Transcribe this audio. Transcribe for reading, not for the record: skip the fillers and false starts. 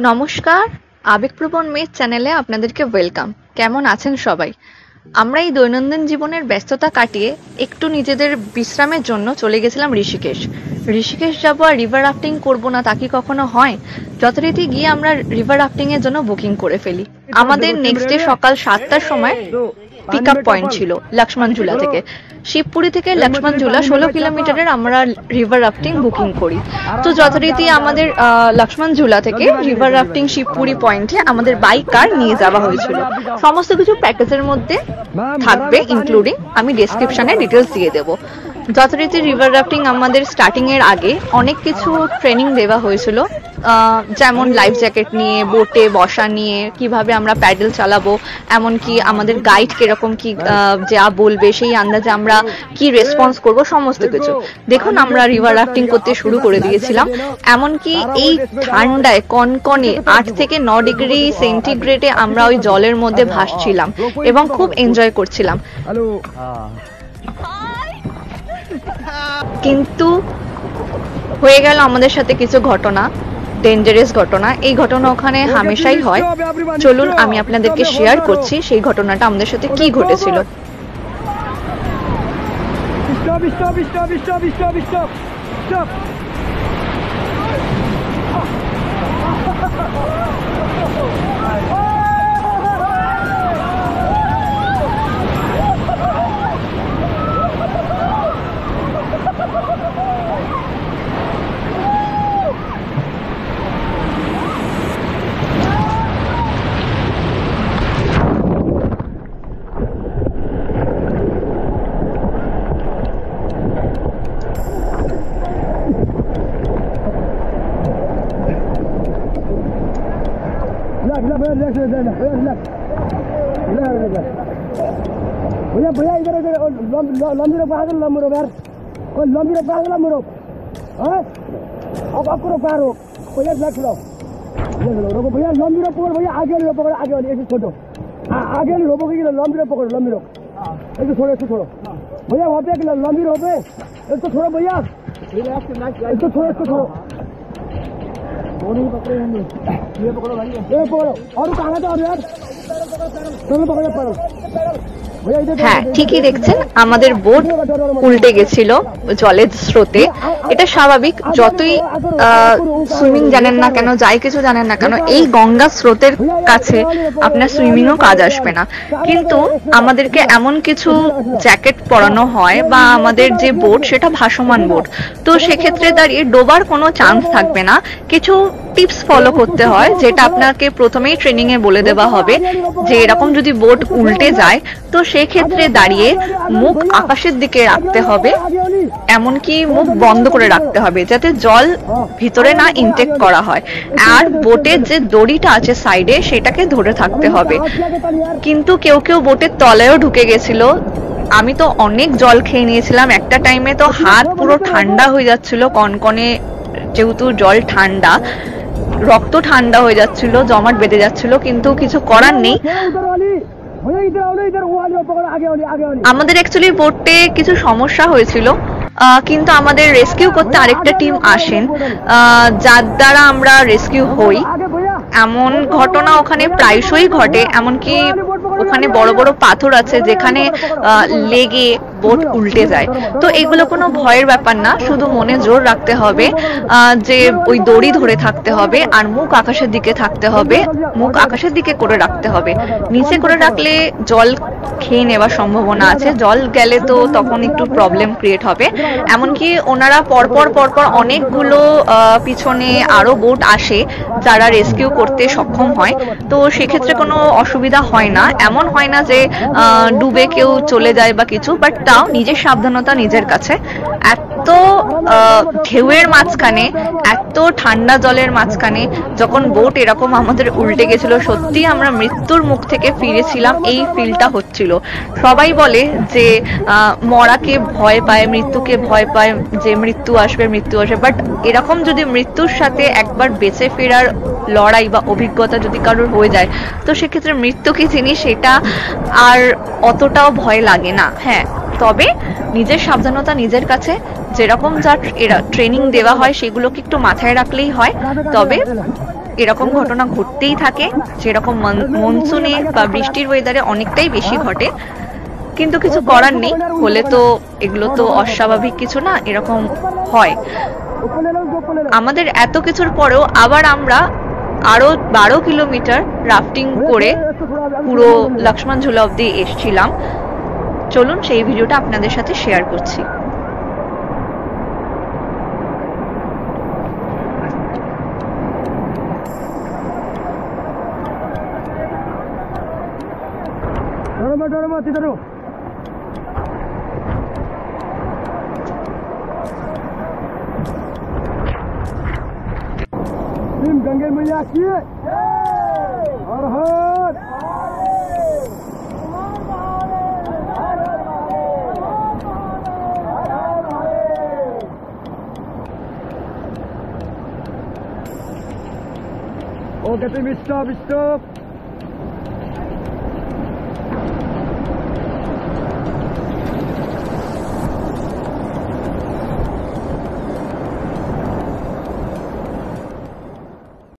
নমস্কার, আবেগপ্রবণ মেয়ে চ্যানেলে আপনাদেরকে ওয়েলকাম। কেমন আছেন সবাই? আমরা এই দৈনন্দিন জীবনের ব্যস্ততা কাটিয়ে একটু নিজেদের বিশ্রামের জন্য চলে গেছিলাম ঋষিকেশ। ঋষিকেশ যাবো আর রিভার রাফটিং করবো না তা কি কখনো হয়? যথারীতি গিয়ে আমরা রিভার রাফটিং এর জন্য বুকিং করে ফেলি। আমাদের নেক্সট ডে সকাল 7টার সময় পিক আপ পয়েন্ট ছিল লক্ষ্মণ ঝুলা থেকে। শিবপুরি থেকে লক্ষ্মণ ঝুলা 16 কিলোমিটারের আমরা রিভার রাফটিং বুকিং করি। তো যথারীতি আমাদের লক্ষ্মণ ঝুলা থেকে রিভার রাফটিং শিবপুরি পয়েন্টে আমাদের বাইক কার নিয়ে যাওয়া হয়েছিল। সমস্ত কিছু প্যাকেজের মধ্যে থাকবে, ইনক্লুডিং আমি ডেসক্রিপশনে ডিটেলস দিয়ে দেবো। যথারীতি রিভার রাফটিং আমাদের স্টার্টিং এর আগে অনেক কিছু ট্রেনিং দেওয়া হয়েছিল, যেমন লাইফ জ্যাকেট নিয়ে, বোটে বসা নিয়ে, কিভাবে আমরা প্যাডেল চালাবো, এমনকি আমাদের গাইড কিরকম কি যা বলবে সেই আন্দাজে আমরা কি রেসপন্স করব, সমস্ত কিছু। দেখুন, আমরা রিভার রাফটিং করতে শুরু করে দিয়েছিলাম। এমনকি এই ঠান্ডায় কনকনে 8 থেকে 9 ডিগ্রি সেন্টিগ্রেডে আমরা ওই জলের মধ্যে ভাসছিলাম এবং খুব এনজয় করছিলাম। কিন্তু হয়ে গেল আমাদের সাথে কিছু ঘটনা, ডেঞ্জারাস ঘটনা। এই ঘটনা ওখানে হামেশাই হয়। চলুন আমি আপনাদেরকে শেয়ার করছি সেই ঘটনাটা আমাদের সাথে কি ঘটেছিল। भैया भैया इधर इधर लंबी रोक आगे लंबी रोक यार, कोई लंबी रोक आगे लंबी रोक। हाँ अब आपको रोका रोक भैया, ब्लैक लो रोको भैया, लंबी रोक पकड़ो भैया, आगे वाली रोक पकड़ो, आगे वाली ऐसे छोड़ो, आगे वाली रोको की लंबी रोक पकड़ो, लंबी रोक ऐसे छोड़ो, ऐसे छोड़ो भैया, वहाँ पे लंबी रोक है, इसको छोड़ो भैया, इसको छोड़ो, इसको छोड़ो, दोनों ही पकड़े होंगे, ये पकड़ो भाई, ये पकड़ो। और कहाँ था यार, दोनों पकड़ो पकड़ो। হ্যাঁ, ঠিকই দেখছেন, আমাদের বোট উল্টে গেছিল জলের স্রোতে। এটা স্বাভাবিক, যতই সুইমিং জানেন না কেন, যাই কিছু জানেন না কেন, এই গঙ্গা স্রোতের কাছে আপনার সুইমিংও কাজ আসবে না। কিন্তু আমাদেরকে এমন কিছু জ্যাকেট পরানো হয় বা আমাদের যে বোট সেটা ভাসমান বোট, তো সেক্ষেত্রে দাঁড়িয়ে ডোবার কোনো চান্স থাকবে না। কিছু টিপস ফলো করতে হয়, যেটা আপনাকে প্রথমেই ট্রেনিং এ বলে দেওয়া হবে যে এরকম যদি বোট উল্টে যায় তো সেক্ষেত্রে দাঁড়িয়ে মুখ আকাশের দিকে রাখতে হবে, এমনকি মুখ বন্ধ করে রাখতে হবে যাতে জল ভিতরে না ইনটেক করা হয়। আর বোটের যে দড়িটা আছে সাইডে সেটাকে ধরে থাকতে হবে। কিন্তু কেউ কেউ বোটের তলায়ও ঢুকে গেছিল। আমি তো অনেক জল খেয়ে নিয়েছিলাম একটা টাইমে, তো হাত পুরো ঠান্ডা হয়ে যাচ্ছিল কনকনে, যেহেতু জল ঠান্ডা, রক্ত ঠান্ডা হয়ে যাচ্ছিল, জমাট বেঁধে যাচ্ছিল, কিন্তু কিছু করার নেই। আমাদের অ্যাকচুয়ালি বোটে কিছু সমস্যা হয়েছিল, কিন্তু আমাদের রেস্কিউ করতে আরেকটা টিম আসেন, যার দ্বারা আমরা রেস্কিউ হই। এমন ঘটনা ওখানে প্রায়শই ঘটে, এমনকি ওখানে বড় বড় পাথর আছে যেখানে লেগে বোট উল্টে যায়। তো এগুলো কোনো ভয়ের ব্যাপার না, শুধু মনে জোর রাখতে হবে যে ওই দড়ি ধরে থাকতে হবে আর মুখ আকাশের দিকে থাকতে হবে, মুখ আকাশের দিকে করে রাখতে হবে। নিচে করে রাখলে জল খেয়ে নেওয়ার সম্ভাবনা আছে, জল গেলে তো তখন একটু প্রবলেম ক্রিয়েট হবে। এমনকি ওনারা পরপর পরপর অনেকগুলো পিছনে আরো বোট আসে যারা রেস্কিউ করতে সক্ষম হয়, তো সেক্ষেত্রে কোনো অসুবিধা হয় না। এমন হয় না যে ডুবে কেউ চলে যায় বা কিছু, বাট তাও নিজের সাবধানতা নিজের কাছে। এত ঢেউয়ের মাঝখানে, এত ঠান্ডা জলের মাঝখানে যখন বোট এরকম আমাদের উল্টে গেছিল, সত্যি আমরা মৃত্যুর মুখ থেকে ফিরেছিলাম এই ফিলটা হচ্ছিল। সবাই বলে যে মরাকে ভয় পায়, মৃত্যুকে ভয় পায়, যে মৃত্যু আসবে মৃত্যু আসবে, বাট এরকম যদি মৃত্যুর সাথে একবার বেঁচে ফেরার লড়াই বা অভিজ্ঞতা যদি কারোর হয়ে যায়, তো সেক্ষেত্রে মৃত্যু কি জিনিস সেটা আর অতটাও ভয় লাগে না। হ্যাঁ, তবে নিজের সাবধানতা নিজের কাছে, যেরকম যা ট্রেনিং দেওয়া হয় সেগুলোকে একটু মাথায় রাখলেই হয়। তবে এরকম ঘটনা ঘটতেই থাকে, যেরকম মনসুনে বা বৃষ্টির ওয়েদারে অনেকটাই বেশি ঘটে, কিন্তু কিছু করার নেই। হলে তো এগুলো তো অস্বাভাবিক কিছু না, এরকম হয়। আমাদের এত কিছুর পরেও আবার আমরা আরো 12 কিলোমিটার রাফটিং করে পুরো লক্ষ্মণ ঝুলা অব্দি এসেছিলাম। চলুন সেই ভিডিওটা আপনাদের সাথে শেয়ার করছি। गंगे मैया की हर हर ओके, stop.